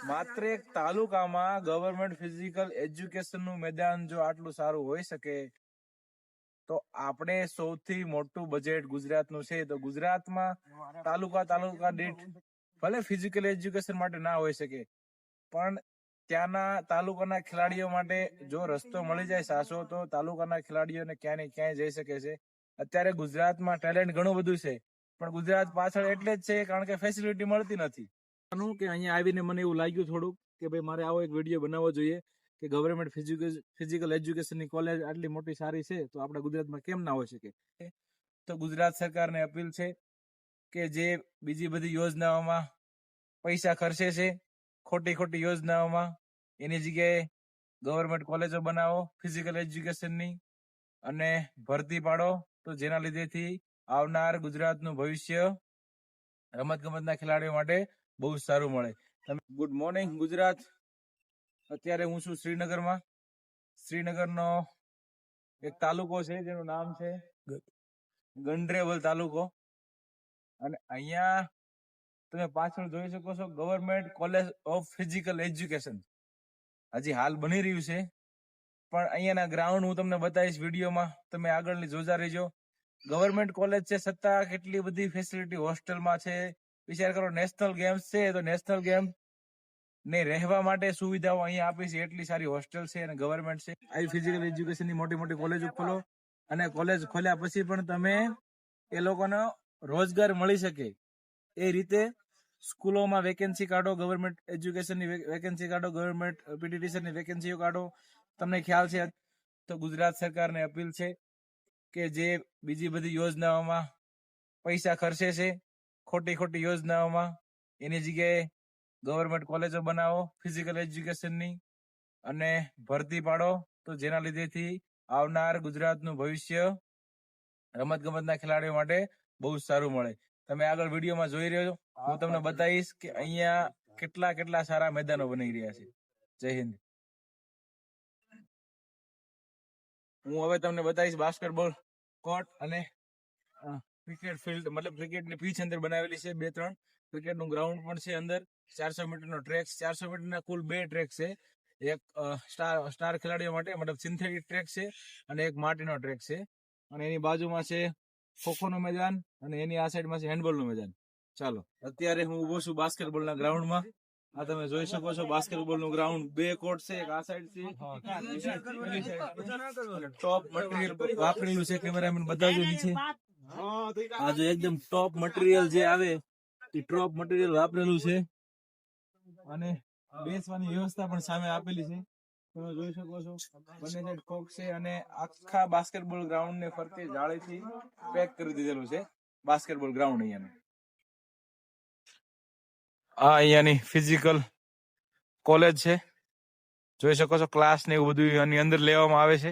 માત્ર એક તાલુકામાં ગવર્મેન્ટ ફિઝિકલ એજ્યુકેશનનું મેદાન જો આટલું સારું હોઈ શકે તો આપણે સૌથી મોટું બજેટ ગુજરાતનું છે. તો ગુજરાતમાં તાલુકા દીઠ ભલે ફિઝિકલ એજ્યુકેશન માટે ના હોઈ શકે, પણ ત્યાંના તાલુકાના ખેલાડીઓ માટે જો રસ્તો મળી જાય સાસો, તો તાલુકાના ખેલાડીઓને ક્યાંય ને ક્યાંય જઈ શકે છે. અત્યારે ગુજરાતમાં ટેલેન્ટ ઘણું બધું છે, પણ ગુજરાત પાછળ એટલે જ છે કારણ કે ફેસિલિટી મળતી નથી. કે અહીંયા આવીને મને એવું લાગ્યું થોડુંક કે ભાઈ મારે આવો એક વિડીયો બનાવવો જોઈએ કે ગવર્મેન્ટ ફિઝિકલ એજ્યુકેશનની કોલેજ આટલી મોટી સારી છે તો આપણા ગુજરાતમાં કેમ ના હોઈ શકે. તો ગુજરાત સરકારને અપીલ છે કે જે બીજી બધી યોજનાઓમાં પૈસા ખર્ચે છે, ખોટી યોજનાઓમાં, એની જગ્યાએ ગવર્મેન્ટ કોલેજો બનાવો ફિઝિકલ એજ્યુકેશનની અને ભરતી પાડો, તો જેના લીધેથી આવનાર ગુજરાતનું ભવિષ્ય રમતગમતના ખેલાડીઓ માટે બહુ સારું મળે. Good morning Gujarat. અત્યારે હું છું શ્રીનગરમાં. શ્રીનગરનો એક તાલુકો છે જેનું નામ છે ગંડરેબલ તાલુકો, અને અહીંયા તમે પાછળ જોઈ શકો છો government college of physical education હજી હાલ બની રહ્યું છે, પણ અહીંયાના ગ્રાઉન્ડ હું તમને બતાવીશ વિડીયોમાં, તમે આગળની જોતા રહેજો. ગવર્મેન્ટ કોલેજ છે છતાં કેટલી બધી ફેસિલિટી હોસ્ટેલમાં છે. વિચાર કરો, નેશનલ ગેમ્સ છે તો નેશનલ ગેમ ને રહેવા માટે સુવિધાઓ અહીંયા આપી છે, એટલી સારી હોસ્ટેલ છે અને ગવર્મેન્ટ છે. આવી ફિઝિકલ એજ્યુકેશનની મોટી કોલેજો ખોલો, અને કોલેજ ખોલ્યા પછી પણ તમે એ લોકોનો રોજગાર મળી શકે એ રીતે સ્કૂલોમાં વેકેન્સી કાઢો, ગવર્મેન્ટ એજ્યુકેશનની વેકેન્સી કાઢો, ગવર્મેન્ટ પીટીટીસરની વેકેન્સીઓ કાઢો. તમને ખ્યાલ છે તો ગુજરાત સરકારને અપીલ છે કે જે બીજી બધી યોજનાઓમાં પૈસા ખર્ચે છે, ખોટી યોજનાઓમાં, એની જગ્યાએ ગવર્મેન્ટ કોલેજો બનાવો ફિઝિકલ એજ્યુકેશનની અને ભરતી પાડો, તો જેના લીધેથી આવનાર ગુજરાતનું ભવિષ્ય રમતગમતના ખેલાડીઓ માટે બહુ સારું મળે. તમે આગળ વિડીયોમાં જોઈ રહ્યો છો, હું તમને બતાવીશ કે અહીંયા કેટલા સારા મેદાનો બની રહ્યા છે. જય હિન્દ. હું હવે તમને બતાવીશ બાસ્કેટબોલ કોર્ટ અને ક્રિકેટ ફિલ્ડ, મતલબ ક્રિકેટની પીચ અંદર બનાવેલી છે. 2-3 ક્રિકેટનું ગ્રાઉન્ડ પણ છે અંદર. 400 મીટરનો ટ્રેક, 400 મીટરના કુલ 2 ટ્રેક છે. એક સ્ટાર ખેલાડીઓ માટે મતલબ સિન્થેટિક ટ્રેક છે અને એક માટીનો ટ્રેક છે, અને એની બાજુમાં છે ખોખોનું મેદાન અને એની આ સાઈડમાં છે હેન્ડબોલનું મેદાન. ચાલો, અત્યારે હું ઉભો છું બાસ્કેટબોલના ગ્રાઉન્ડમાં. આ તમે જોઈ શકો છો બાસ્કેટબોલનું ગ્રાઉન્ડ. 2 કોર્ટ છે, એક આ સાઈડ છે, ટોપ મટીરીયલ વાપરેલું છે. કેમેરામેન બતાવજો નીચે. આ જો એકદમ ટોપ મટીરીયલ જે આવે એ ટોપ મટીરીયલ વાપરેલું છે, અને બેસવાની વ્યવસ્થા પણ સામે આપેલી છે. તમે જોઈ શકો છો બંને સાઈડ કોક છે, અને આખા બાસ્કેટબોલ ગ્રાઉન્ડ ને ફરતે જાળીથી પેક કરી દીધેલું છે બાસ્કેટબોલ ગ્રાઉન્ડ. અહીંયાની ફિઝિકલ કોલેજ છે, જોઈ શકો છો. ક્લાસ ને એવું બધું આની અંદર લેવામાં આવે છે,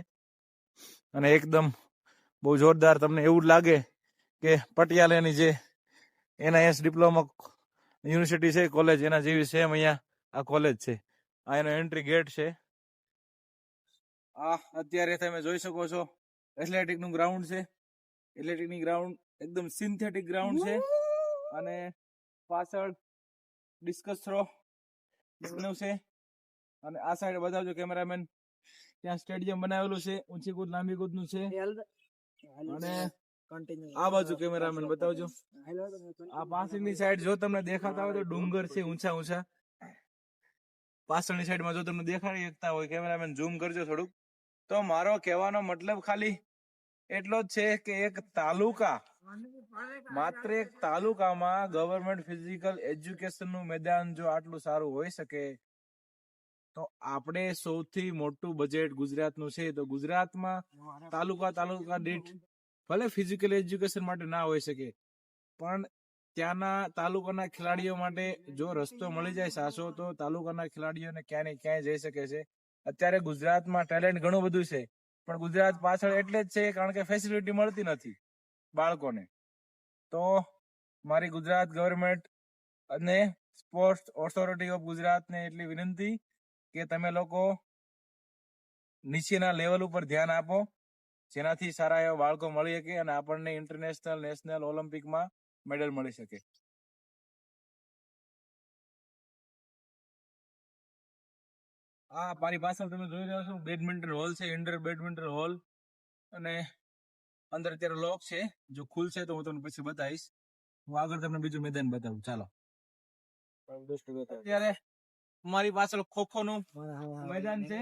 અને એકદમ બહુ જોરદાર. તમને એવું લાગે કે પટિયાલાની જે NIS ડિપ્લોમા યુનિવર્સિટી છે કોલેજ, એના જેવી સેમ અહીંયા આ કોલેજ છે. આ એનો એન્ટ્રી ગેટ છે. આ અત્યારે તમે જોઈ શકો છો એથ્લેટિક નું ગ્રાઉન્ડ છે. એથ્લેટિકની ગ્રાઉન્ડ એકદમ સિન્થેટિક ગ્રાઉન્ડ છે, અને પાછળ ડિસ્કસ થ્રો છે, અને આ સાઈડ બતાવજો કેમેરામેન. ત્યાં સ્ટેડિયમ બનાવેલું છે, ઊંચી કૂદ લાંબી કૂદ નું છે, અને આ બાજુ કેમેરામેન બતાવજો. આ પાછળની સાઈડ જો તમને દેખાતા હોય તો ડુંગર છે ઊંચા. પાછળની સાઈડમાં જો તમને દેખાડી શકતા હોય કેમેરામેન, ઝૂમ કરજો થોડુંક. તો મારો કહેવાનો મતલબ ખાલી એટલો જ છે કે માત્ર એક તાલુકામાં ગવર્મેન્ટ ફિઝિકલ એજ્યુકેશનનું મેદાન જો આટલું સારું હોઈ શકે તો આપણે સૌથી મોટું બજેટ ગુજરાતનું છે. તો ગુજરાતમાં તાલુકા દીઠ ભલે ફિઝિકલ એજ્યુકેશન માટે ના હોઈ શકે, પણ ત્યાંના તાલુકાના ખેલાડીઓ માટે જો રસ્તો મળી જાય સાસો, તો તાલુકાના ખેલાડીઓને ક્યાંય ને ક્યાંય જઈ શકે છે. અત્યારે ગુજરાતમાં ટેલેન્ટ ઘણું બધું છે, પણ ગુજરાત પાછળ એટલે જ છે કારણ કે ફેસિલિટી મળતી નથી બાળકોને. તો મારી ગુજરાત ગવર્મેન્ટ અને સ્પોર્ટ્સ ઓથોરિટી ઓફ ગુજરાતને એટલી વિનંતી કે તમે લોકો નીચેના લેવલ ઉપર ધ્યાન આપો, જેનાથી સારા એવા બાળકો મળી શકે અને આપણને ઇન્ટરનેશનલ, નેશનલ, ઓલિમ્પિકમાં મેડલ મળી શકે. આ મારી પાછળ તમે જોઈ રહ્યા છો બેડમિન્ટન હોલ છે, ઇન્ડોર બેડમિન્ટન હોલ, અને અંદર અત્યારે લોક છે. જો ખુલશે તો હું તમને પછી બતાવીશ. હું આગળ તમને બીજું મેદાન બતાવું. ચાલો. અત્યારે મારી પાછળ ખોખોનું મેદાન છે.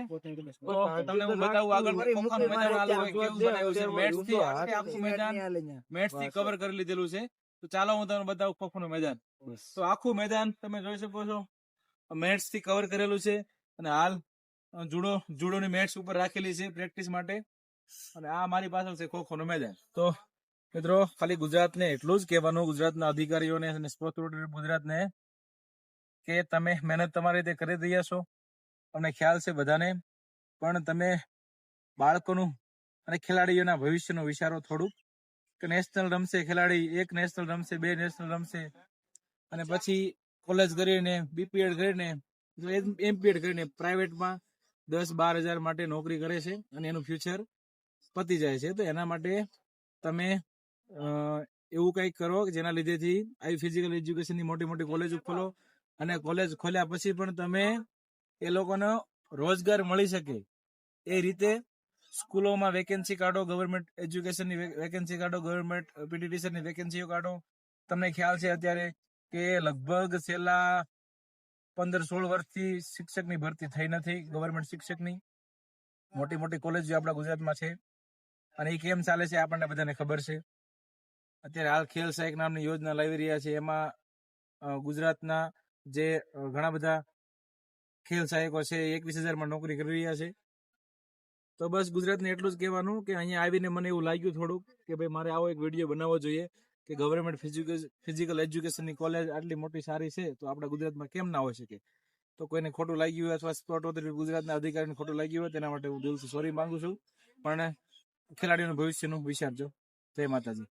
તો તમને હું બતાવું આગળ ખોખોનું મેદાન આ લોકોએ કેવું બનાવ્યું છે. મેટ્સથી આખું મેદાન મેટ્સથી કવર કરી લીધેલું છે. તો ચાલો હું તમને બતાવું ખોખોનું મેદાન. તો આખું મેદાન તમે જોઈ શકો છો મેટ્સથી કવર કરેલું છે. અને હાલ જુડોની મેટ્સ ઉપર રાખેલી છે પ્રેક્ટિસ માટે. અને આ મારી પાછળ છે ખોખોનું મેદાન. તો મિત્રો ખાલી ગુજરાતને એટલું જ કહેવાનું, ગુજરાતના અધિકારીઓને અને સ્પોર્ટ્સ ઓથોરિટી ગુજરાતને, કે તમે મહેનત તમારી રીતે કરી રહ્યા છો, અમને ખ્યાલ છે બધાને, પણ તમે બાળકોનું અને ખેલાડીઓના ભવિષ્યનું વિચારો થોડુંક. કે નેશનલ રમશે ખેલાડી, એક નેશનલ રમશે, 2 નેશનલ રમશે, અને પછી કોલેજ કરીને બીપીએડ કરીને એમપીએડ કરીને પ્રાઇવેટમાં 10-12 હજાર માટે નોકરી કરે છે અને એનું ફ્યુચર પતી જાય છે. તો એના માટે તમે એવું કંઈક કરો કે જેના લીધેથી આવી ફિઝિકલ એજ્યુકેશનની મોટી મોટી કોલેજો ખોલો, અને કોલેજ ખોલ્યા પછી પણ તમે એ લોકોનો રોજગાર મળી શકે એ રીતે સ્કૂલોમાં વેકેન્સી કાઢો, ગવર્મેન્ટ એજ્યુકેશનની વેકેન્સી કાઢો, ગવર્મેન્ટ પીટી ટીચરની વેકેન્સીઓ કાઢો. તમને ખ્યાલ છે અત્યારે કે લગભગ છેલ્લા 15-16 વર્ષથી શિક્ષકની ભરતી થઈ નથી, ગવર્મેન્ટ શિક્ષકની. મોટી મોટી કોલેજો આપણા ગુજરાતમાં છે, અને એ કેમ ચાલે છે આપણને બધાને ખબર છે. અત્યારે હાલ ખેલ સહાયક નામની યોજના લાવી રહ્યા છે. એમાં ગુજરાતના જે ઘણા બધા ખેલ સહાયકો છે 21,000માં નોકરી કરી રહ્યા છે. તો બસ ગુજરાતને એટલું જ કહેવાનું કે અહીંયા આવીને મને એવું લાગ્યું થોડુંક કે ભાઈ મારે આવો એક વિડીયો બનાવવો જોઈએ કે ગવર્મેન્ટ ફિઝિકલ એજ્યુકેશનની કોલેજ આટલી મોટી સારી છે તો આપણા ગુજરાતમાં કેમ ના હોઈ શકે. તો કોઈને ખોટું લાગ્યું હોય અથવા સ્પોર્ટ ઓથોરિટી ગુજરાતના અધિકારીને ખોટું લાગ્યું હોય તેના માટે હું દિલથી સોરી માંગુ છું. પણ ખેલાડીઓનું ભવિષ્યનું વિચારજો. જય માતાજી.